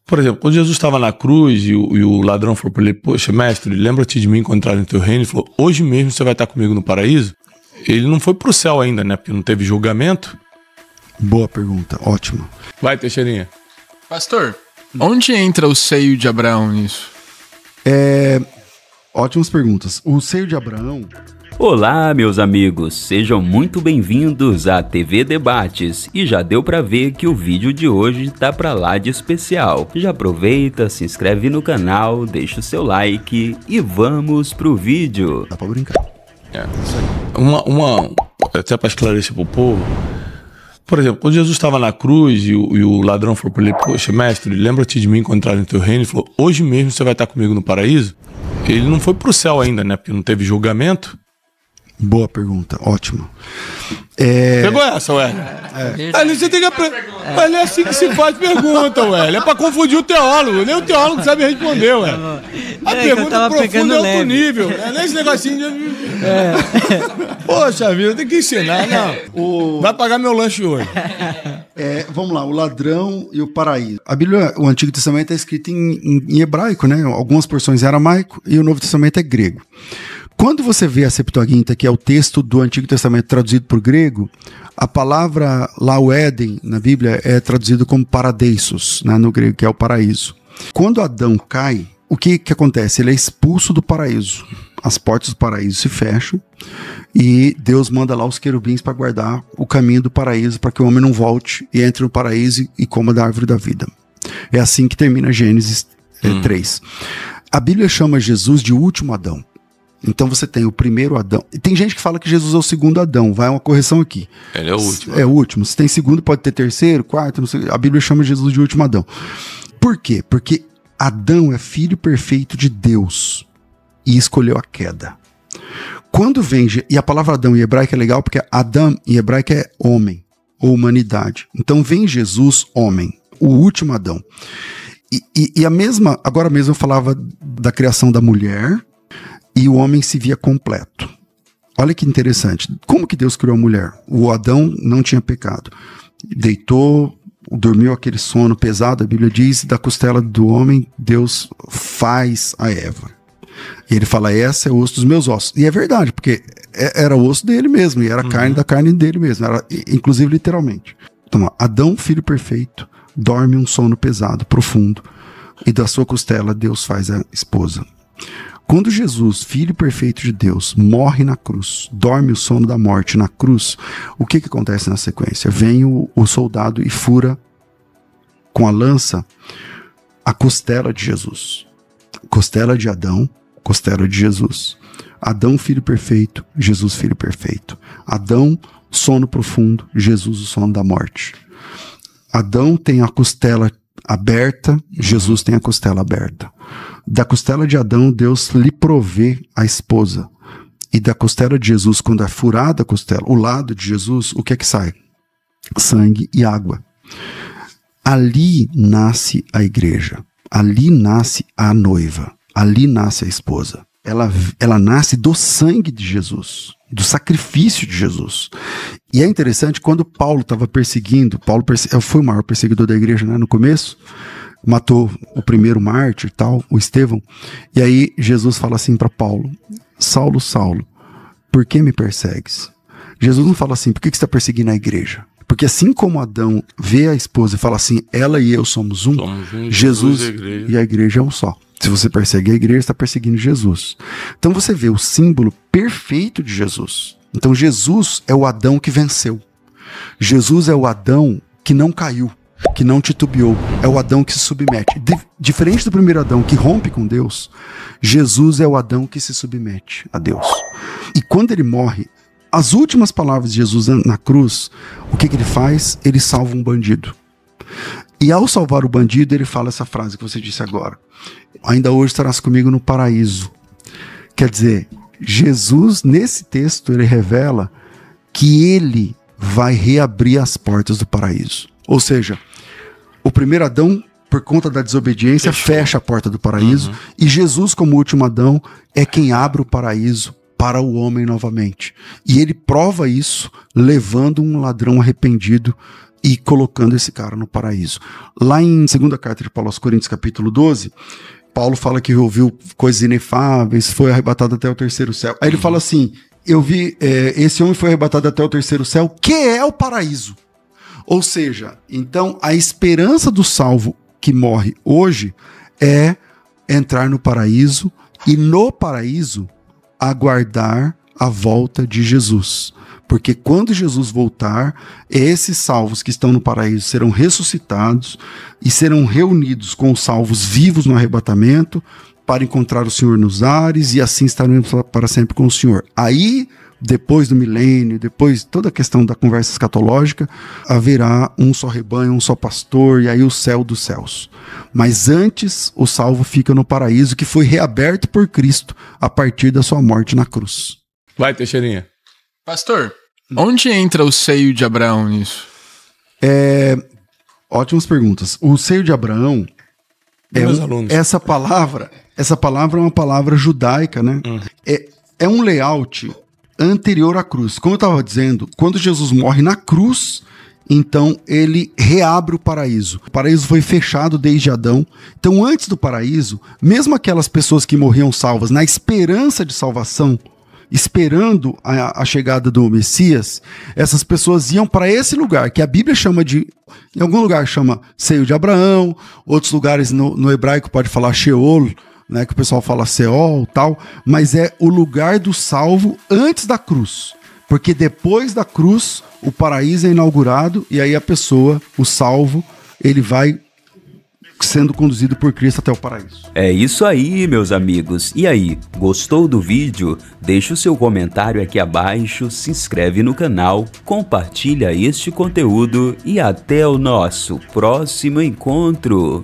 Por exemplo, quando Jesus estava na cruz e o ladrão falou para ele, poxa, mestre, lembra-te de mim quando entrar no teu reino. Ele falou, hoje mesmo você vai estar comigo no paraíso. Ele não foi pro céu ainda, né? Porque não teve julgamento. Boa pergunta, ótimo. Vai, Teixeirinha. Pastor, onde entra o seio de Abraão nisso? Ótimas perguntas. O seio de Abraão... Olá, meus amigos, sejam muito bem-vindos à TV Debates e já deu pra ver que o vídeo de hoje tá pra lá de especial. Já aproveita, se inscreve no canal, deixa o seu like e vamos pro vídeo. Dá pra brincar. Isso aí. Até pra esclarecer pro povo, por exemplo, quando Jesus estava na cruz e o ladrão falou para ele, poxa, mestre, lembra-te de mim quando entrar no teu reino. Ele falou, hoje mesmo você vai estar comigo no paraíso. Ele não foi pro céu ainda, né? Porque não teve julgamento. Boa pergunta, ótimo. Pegou essa, ué? Ali você tem que é assim que se faz pergunta, ué. É pra confundir o teólogo. Nem o teólogo sabe responder, ué. A pergunta profunda é outro nível. Não é esse negocinho de... Poxa vida, tem que ensinar, não. Vai pagar meu lanche hoje. Vamos lá, o ladrão e o paraíso. A Bíblia, o Antigo Testamento é escrito em hebraico, né? Algumas porções em aramaico e o Novo Testamento é grego. Quando você vê a Septuaginta, que é o texto do Antigo Testamento traduzido por grego, a palavra lá, o Éden, na Bíblia, é traduzido como paradeisos, né, no grego, que é o paraíso. Quando Adão cai, o que acontece? Ele é expulso do paraíso. As portas do paraíso se fecham e Deus manda lá os querubins para guardar o caminho do paraíso para que o homem não volte e entre no paraíso e coma da árvore da vida. É assim que termina Gênesis 3. A Bíblia chama Jesus de último Adão. Então você tem o primeiro Adão. E tem gente que fala que Jesus é o segundo Adão. Vai uma correção aqui. Ele é o último. É o último. Se tem segundo, pode ter terceiro, quarto, não sei. A Bíblia chama Jesus de último Adão. Por quê? Porque Adão é filho perfeito de Deus e escolheu a queda. Quando vem... E a palavra Adão em hebraico é legal porque Adão em hebraico é homem ou humanidade. Então vem Jesus, homem, o último Adão. E a mesma... Agora mesmo eu falava da criação da mulher... E o homem se via completo. Olha que interessante. Como que Deus criou a mulher? O Adão não tinha pecado. Deitou, dormiu aquele sono pesado, a Bíblia diz, da costela do homem, Deus faz a Eva. E ele fala, essa é o osso dos meus ossos. E é verdade, porque era o osso dele mesmo, e era carne da carne dele mesmo, era, inclusive literalmente. Então, Adão, filho perfeito, dorme um sono pesado, profundo, e da sua costela Deus faz a esposa. Quando Jesus, filho perfeito de Deus, morre na cruz, dorme o sono da morte na cruz, o que acontece na sequência? Vem o soldado e fura com a lança a costela de Jesus. Costela de Adão, costela de Jesus. Adão, filho perfeito, Jesus, filho perfeito. Adão, sono profundo, Jesus, o sono da morte. Adão tem a costela aberta, Jesus tem a costela aberta. Da costela de Adão, Deus lhe provê a esposa. E da costela de Jesus, quando é furada a costela, o lado de Jesus, o que é que sai? Sangue e água. Ali nasce a igreja. Ali nasce a noiva. Ali nasce a esposa. Ela nasce do sangue de Jesus, do sacrifício de Jesus. E é interessante, quando Paulo estava perseguindo, foi o maior perseguidor da igreja, né, no começo, matou o primeiro mártir, tal, o Estevão, e aí Jesus fala assim para Paulo, Saulo, Saulo, por que me persegues? Jesus não fala assim, por que você está perseguindo a igreja? Porque assim como Adão vê a esposa e fala assim, ela e eu somos um, Jesus e a igreja é um só. Se você persegue a igreja, está perseguindo Jesus. Então você vê o símbolo perfeito de Jesus. Então Jesus é o Adão que venceu. Jesus é o Adão que não caiu, que não titubeou. É o Adão que se submete. Diferente do primeiro Adão que rompe com Deus, Jesus é o Adão que se submete a Deus. E quando ele morre, as últimas palavras de Jesus na cruz, o que ele faz? Ele salva um bandido. E ao salvar o bandido, ele fala essa frase que você disse agora. Ainda hoje estarás comigo no paraíso. Quer dizer, Jesus, nesse texto, ele revela que ele vai reabrir as portas do paraíso. Ou seja, o primeiro Adão, por conta da desobediência, fecha a porta do paraíso. E Jesus, como último Adão, é quem abre o paraíso para o homem novamente. E ele prova isso levando um ladrão arrependido e colocando esse cara no paraíso. Lá em 2ª carta de Paulo aos Coríntios, capítulo 12, Paulo fala que ouviu coisas inefáveis, foi arrebatado até o 3º céu. Aí ele fala assim, eu vi, esse homem foi arrebatado até o 3º céu, que é o paraíso. Ou seja, então a esperança do salvo que morre hoje é entrar no paraíso e no paraíso aguardar a volta de Jesus. Porque quando Jesus voltar, esses salvos que estão no paraíso serão ressuscitados e serão reunidos com os salvos vivos no arrebatamento para encontrar o Senhor nos ares e assim estaremos para sempre com o Senhor. Aí, depois do milênio, depois de toda a questão da conversa escatológica, haverá um só rebanho, um só pastor e aí o céu dos céus. Mas antes, o salvo fica no paraíso que foi reaberto por Cristo a partir da sua morte na cruz. Vai, Teixeirinha. Pastor, onde entra o seio de Abraão nisso? Ótimas perguntas. O seio de Abraão essa palavra é uma palavra judaica, né? É um layout anterior à cruz. Como eu estava dizendo, quando Jesus morre na cruz, então ele reabre o paraíso. O paraíso foi fechado desde Adão. Então, antes do paraíso, mesmo aquelas pessoas que morriam salvas na esperança de salvação, esperando a chegada do Messias, essas pessoas iam para esse lugar, que a Bíblia chama de, em algum lugar chama seio de Abraão, outros lugares no hebraico pode falar Sheol, né, que o pessoal fala Seol, tal, mas é o lugar do salvo antes da cruz, porque depois da cruz o paraíso é inaugurado e aí a pessoa, o salvo, ele vai sendo conduzido por Cristo até o paraíso. É isso aí, meus amigos. E aí, gostou do vídeo? Deixa o seu comentário aqui abaixo, se inscreve no canal, compartilha este conteúdo e até o nosso próximo encontro.